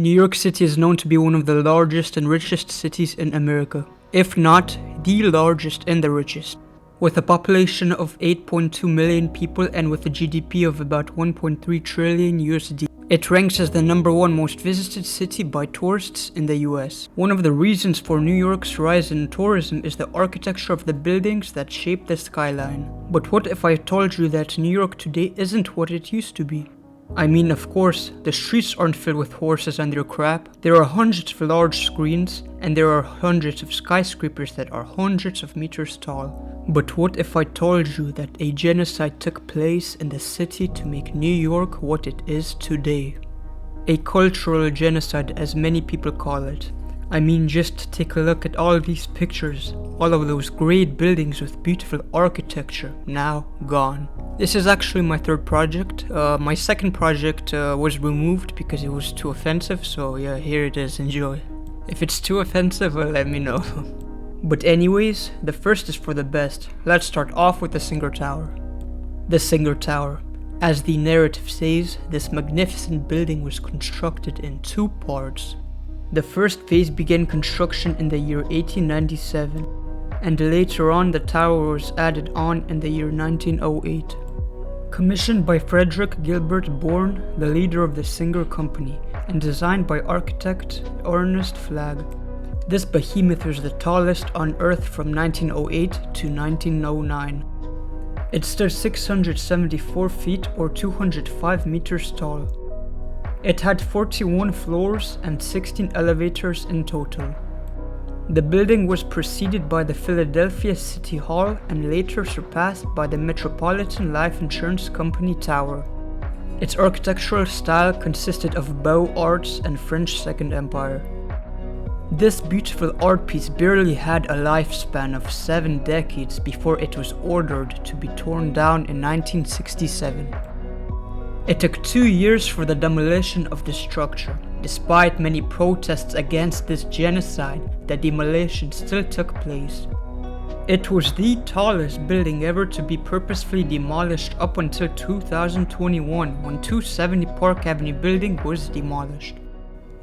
New York City is known to be one of the largest and richest cities in America, if not the largest and the richest. With a population of 8.2 million people and with a GDP of about 1.3 trillion USD, it ranks as the #1 most visited city by tourists in the US. One of the reasons for New York's rise in tourism is the architecture of the buildings that shape the skyline. But what if I told you that New York today isn't what it used to be? I mean, of course, the streets aren't filled with horses and their crap. There are hundreds of large screens, and there are hundreds of skyscrapers that are hundreds of meters tall. But what if I told you that a genocide took place in the city to make New York what it is today? A cultural genocide, as many people call it. I mean, just take a look at all these pictures, all of those great buildings with beautiful architecture, now gone. This is actually my third project. My second project was removed because it was too offensive, so yeah, here it is, enjoy. If it's too offensive, well, let me know. But anyways, the first is for the best. Let's start off with the Singer Tower. The Singer Tower. As the narrative says, this magnificent building was constructed in two parts. The first phase began construction in the year 1897, and later on the tower was added on in the year 1908. Commissioned by Frederick Gilbert Bourne, the leader of the Singer Company, and designed by architect Ernest Flagg. This behemoth was the tallest on Earth from 1908 to 1909. It stood 674 feet or 205 meters tall. It had 41 floors and 16 elevators in total. The building was preceded by the Philadelphia City Hall and later surpassed by the Metropolitan Life Insurance Company Tower. Its architectural style consisted of Beaux Arts and French Second Empire. This beautiful art piece barely had a lifespan of 7 decades before it was ordered to be torn down in 1967. It took 2 years for the demolition of the structure. Despite many protests against this genocide, the demolition still took place. It was the tallest building ever to be purposefully demolished up until 2021, when 270 Park Avenue building was demolished.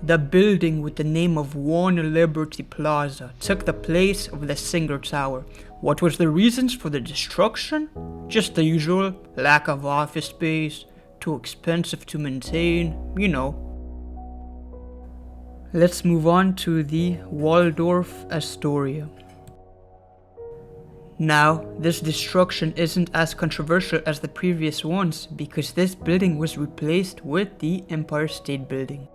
The building with the name of One Liberty Plaza took the place of the Singer Tower. What was the reasons for the destruction? Just the usual: lack of office space, too expensive to maintain, you know. Let's move on to the Waldorf Astoria. Now, this destruction isn't as controversial as the previous ones because this building was replaced with the Empire State Building.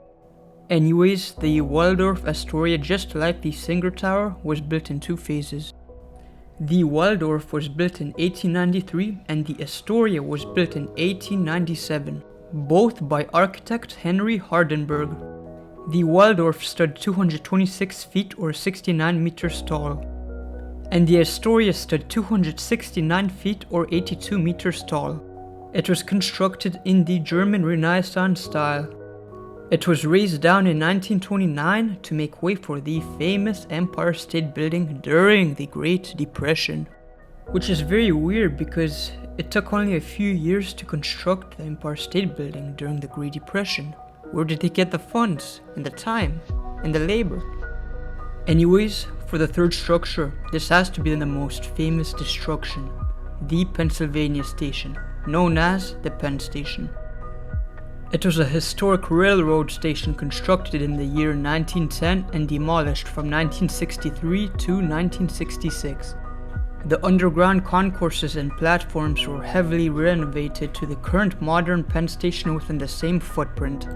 Anyways, the Waldorf Astoria, just like the Singer Tower, was built in 2 phases. The Waldorf was built in 1893 and the Astoria was built in 1897, both by architect Henry Hardenberg. The Waldorf stood 226 feet or 69 meters tall, and the Astoria stood 269 feet or 82 meters tall. It was constructed in the German Renaissance style. It was raised down in 1929 to make way for the famous Empire State Building during the Great Depression. Which is very weird because it took only a few years to construct the Empire State Building during the Great Depression. Where did they get the funds, and the time, and the labor? Anyways, for the third structure, this has to be the most famous destruction. The Pennsylvania Station, known as the Penn Station. It was a historic railroad station constructed in the year 1910 and demolished from 1963 to 1966. The underground concourses and platforms were heavily renovated to the current modern Penn Station within the same footprint.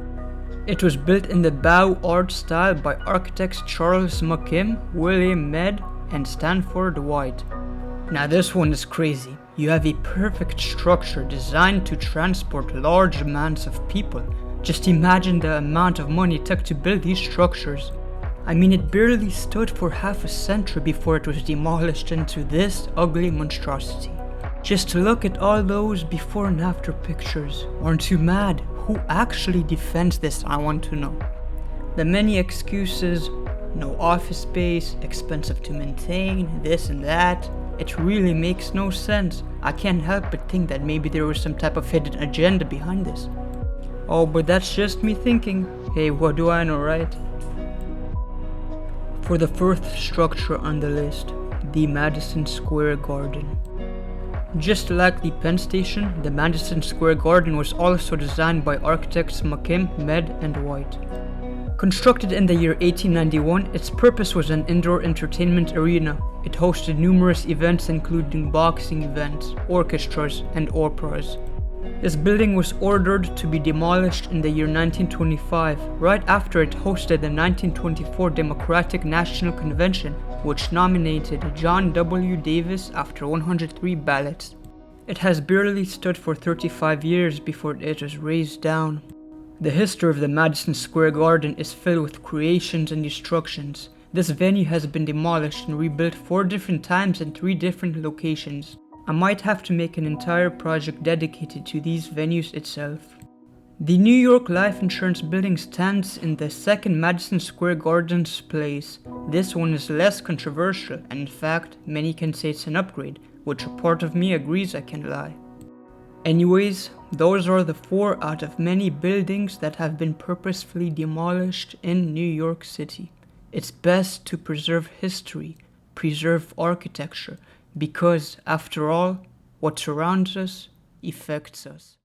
It was built in the Beaux Arts style by architects Charles McKim, William Mead, and Stanford White. Now this one is crazy. You have a perfect structure designed to transport large amounts of people. Just imagine the amount of money it took to build these structures. I mean, it barely stood for half a century before it was demolished into this ugly monstrosity. Just look at all those before and after pictures. Aren't you mad? Who actually defends this, I want to know. The many excuses, no office space, expensive to maintain, this and that. It really makes no sense. I can't help but think that maybe there was some type of hidden agenda behind this. Oh, but that's just me thinking. Hey, what do I know, right? For the fourth structure on the list, the Madison Square Garden. Just like the Penn Station, the Madison Square Garden was also designed by architects McKim, Med, and White. Constructed in the year 1891, its purpose was an indoor entertainment arena. It hosted numerous events including boxing events, orchestras, and operas. This building was ordered to be demolished in the year 1925, right after it hosted the 1924 Democratic National Convention, which nominated John W. Davis after 103 ballots. It has barely stood for 35 years before it was razed down. The history of the Madison Square Garden is filled with creations and destructions. This venue has been demolished and rebuilt 4 different times in 3 different locations. I might have to make an entire project dedicated to these venues itself. The New York Life Insurance Building stands in the second Madison Square Garden's place. This one is less controversial, and in fact, many can say it's an upgrade, which a part of me agrees I can lie. Anyways, those are the 4 out of many buildings that have been purposefully demolished in New York City. It's best to preserve history, preserve architecture, because after all, what surrounds us affects us.